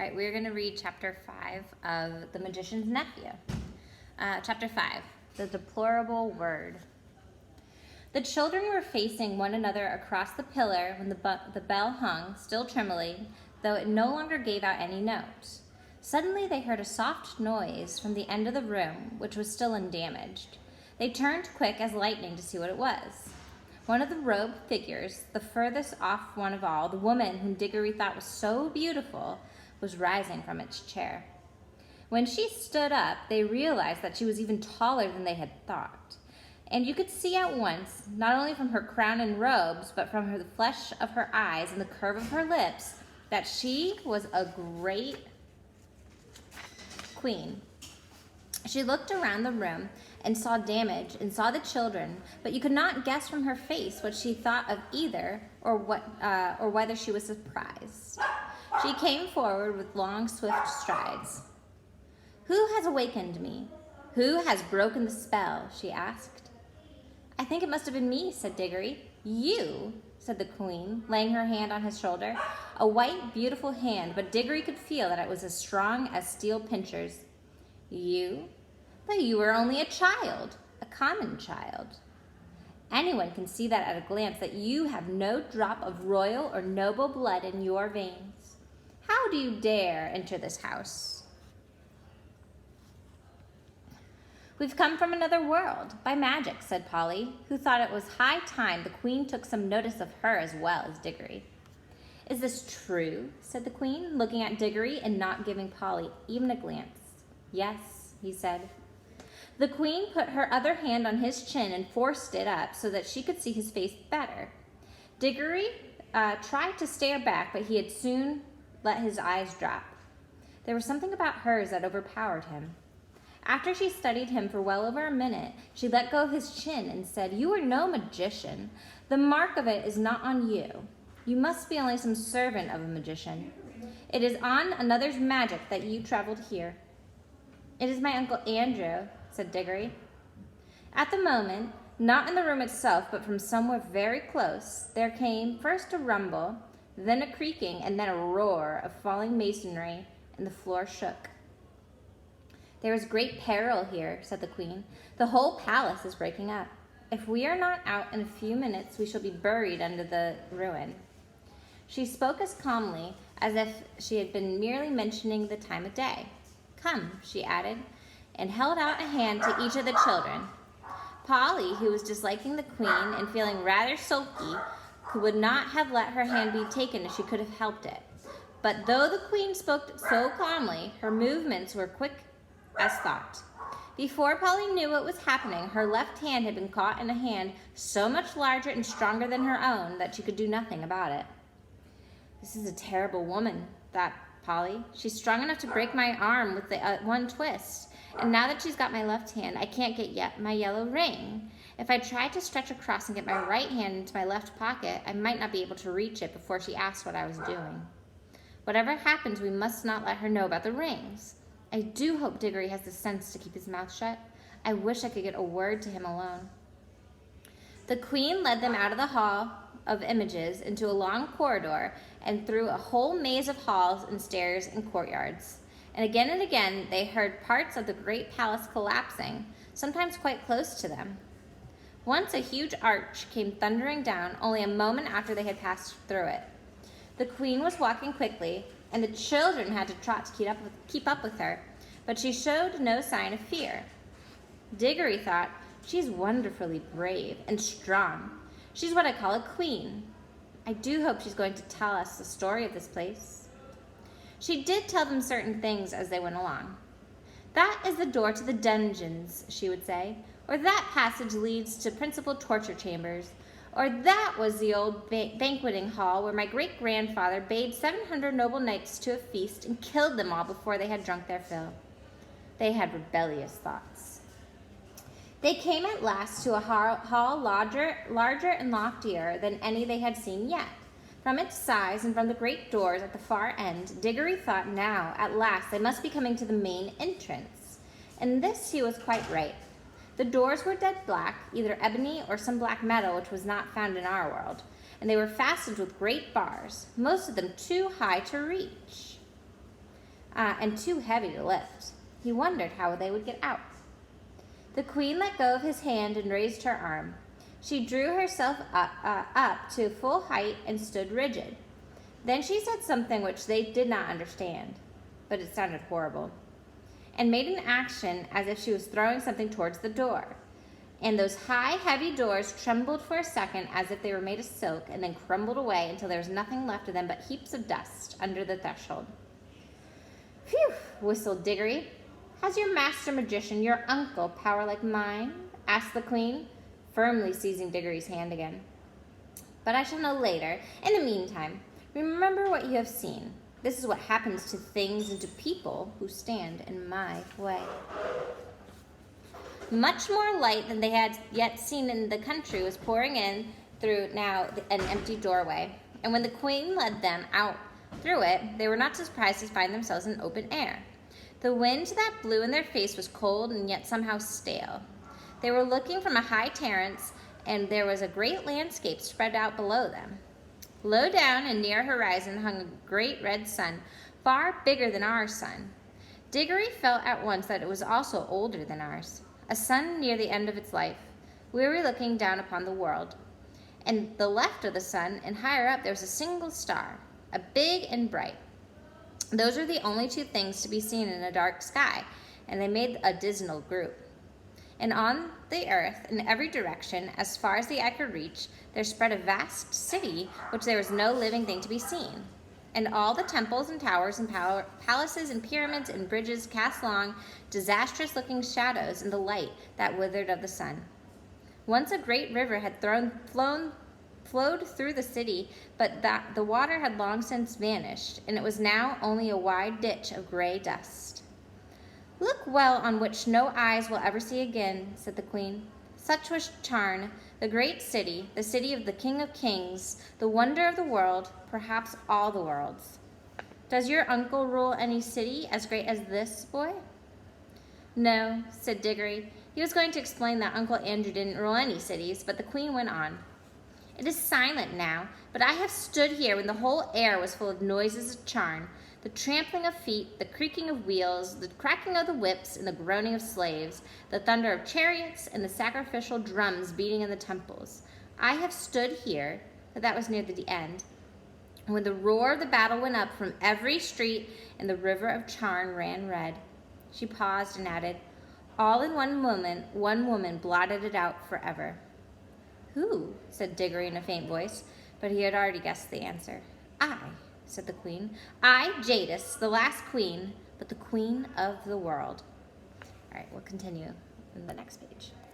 right, we're going to read chapter 5 of The Magician's Nephew. Chapter 5, The Deplorable Word. The children were facing one another across the pillar when the bell hung, still trembling, though it no longer gave out any note. Suddenly they heard a soft noise from the end of the room, which was still undamaged. They turned quick as lightning to see what it was. One of the robed figures, the furthest off one of all, the woman whom Diggory thought was so beautiful, was rising from its chair. When she stood up, they realized that she was even taller than they had thought. And you could see at once, not only from her crown and robes, but from the flesh of her eyes and the curve of her lips, that she was a great queen. She looked around the room and saw damage and saw the children, but you could not guess from her face what she thought of either or whether she was surprised. She came forward with long, swift strides. "Who has awakened me? Who has broken the spell?" she asked. "I think it must have been me," said Diggory. "You," said the queen, laying her hand on his shoulder. A white, beautiful hand, but Diggory could feel that it was as strong as steel pincers. "You? But you are only a child, a common child. Anyone can see that at a glance that you have no drop of royal or noble blood in your veins. How do you dare enter this house?" "We've come from another world, by magic," said Polly, who thought it was high time the queen took some notice of her as well as Diggory. "Is this true?" said the queen, looking at Diggory and not giving Polly even a glance. "Yes," he said. The queen put her other hand on his chin and forced it up so that she could see his face better. Diggory tried to stare back, but he had soon let his eyes drop. There was something about hers that overpowered him. After she studied him for well over a minute, she let go of his chin and said, "You are no magician. The mark of it is not on you. You must be only some servant of a magician. It is on another's magic that you traveled here." "It is my Uncle Andrew," said Diggory. At the moment, not in the room itself, but from somewhere very close, there came first a rumble, then a creaking, and then a roar of falling masonry, and the floor shook. "There is great peril here," said the queen. "The whole palace is breaking up. If we are not out in a few minutes, we shall be buried under the ruin." She spoke as calmly as if she had been merely mentioning the time of day. "Come," she added, and held out a hand to each of the children. Polly, who was disliking the queen and feeling rather sulky, would not have let her hand be taken if she could have helped it. But though the queen spoke so calmly, her movements were quick as thought. Before Polly knew what was happening, her left hand had been caught in a hand so much larger and stronger than her own that she could do nothing about it. "This is a terrible woman," thought Polly. "She's strong enough to break my arm with the one twist. And now that she's got my left hand, I can't get my yellow ring. If I tried to stretch across and get my right hand into my left pocket, I might not be able to reach it before she asked what I was doing. Whatever happens, we must not let her know about the rings. I do hope Diggory has the sense to keep his mouth shut. I wish I could get a word to him alone." The queen led them out of the hall of images into a long corridor and through a whole maze of halls and stairs and courtyards. And again they heard parts of the great palace collapsing, sometimes quite close to them. Once a huge arch came thundering down only a moment after they had passed through it. The queen was walking quickly, and the children had to trot to keep up with her, but she showed no sign of fear. Diggory thought, "She's wonderfully brave and strong. She's what I call a queen. I do hope she's going to tell us the story of this place." She did tell them certain things as they went along. "That is the door to the dungeons," she would say, or "that passage leads to principal torture chambers," or "that was the old banqueting hall where my great-grandfather bade 700 noble knights to a feast and killed them all before they had drunk their fill." They had rebellious thoughts. They came at last to a hall larger and loftier than any they had seen yet. From its size and from the great doors at the far end, Diggory thought now, at last, they must be coming to the main entrance. In this he was quite right. The doors were dead black, either ebony or some black metal which was not found in our world, and they were fastened with great bars, most of them too high to reach. and too heavy to lift. He wondered how they would get out. The queen let go of his hand and raised her arm. She drew herself up to full height and stood rigid. Then she said something which they did not understand, but it sounded horrible, and made an action as if she was throwing something towards the door. And those high, heavy doors trembled for a second as if they were made of silk, and then crumbled away until there was nothing left of them but heaps of dust under the threshold. "Phew," whistled Diggory. "Has your master magician, your uncle, power like mine?" asked the queen, firmly seizing Diggory's hand again. "But I shall know later. In the meantime, remember what you have seen. This is what happens to things and to people who stand in my way." Much more light than they had yet seen in the country was pouring in through now an empty doorway, and when the queen led them out through it, they were not surprised to find themselves in open air. The wind that blew in their face was cold and yet somehow stale. They were looking from a high terrace, and there was a great landscape spread out below them. Low down and near a horizon hung a great red sun, far bigger than our sun. Diggory felt at once that it was also older than ours. A sun near the end of its life, weary looking down upon the world. And the left of the sun, and higher up, there was a single star, a big and bright. Those were the only two things to be seen in a dark sky, and they made a dismal group. And on the earth, in every direction, as far as the eye could reach, there spread a vast city, which there was no living thing to be seen. And all the temples and towers and palaces and pyramids and bridges cast long, disastrous-looking shadows in the light that withered of the sun. Once a great river had flowed through the city, but the water had long since vanished, and it was now only a wide ditch of gray dust. "Look well on which no eyes will ever see again," said the queen. "Such was Charn, the great city, the city of the King of Kings, the wonder of the world, perhaps all the worlds. Does your uncle rule any city as great as this, boy?" "No," said Diggory. He was going to explain that Uncle Andrew didn't rule any cities, but the queen went on. "It is silent now, but I have stood here when the whole air was full of noises of Charn, the trampling of feet, the creaking of wheels, the cracking of the whips, and the groaning of slaves, the thunder of chariots, and the sacrificial drums beating in the temples. I have stood here," but that was near the end, "when the roar of the battle went up from every street, and the river of Charn ran red." She paused and added, "All in one moment, one woman blotted it out forever." "Who?" said Diggory in a faint voice, but he had already guessed the answer. "I," said the queen. "I, Jadis, the last queen, but the queen of the world." All right, we'll continue in the next page.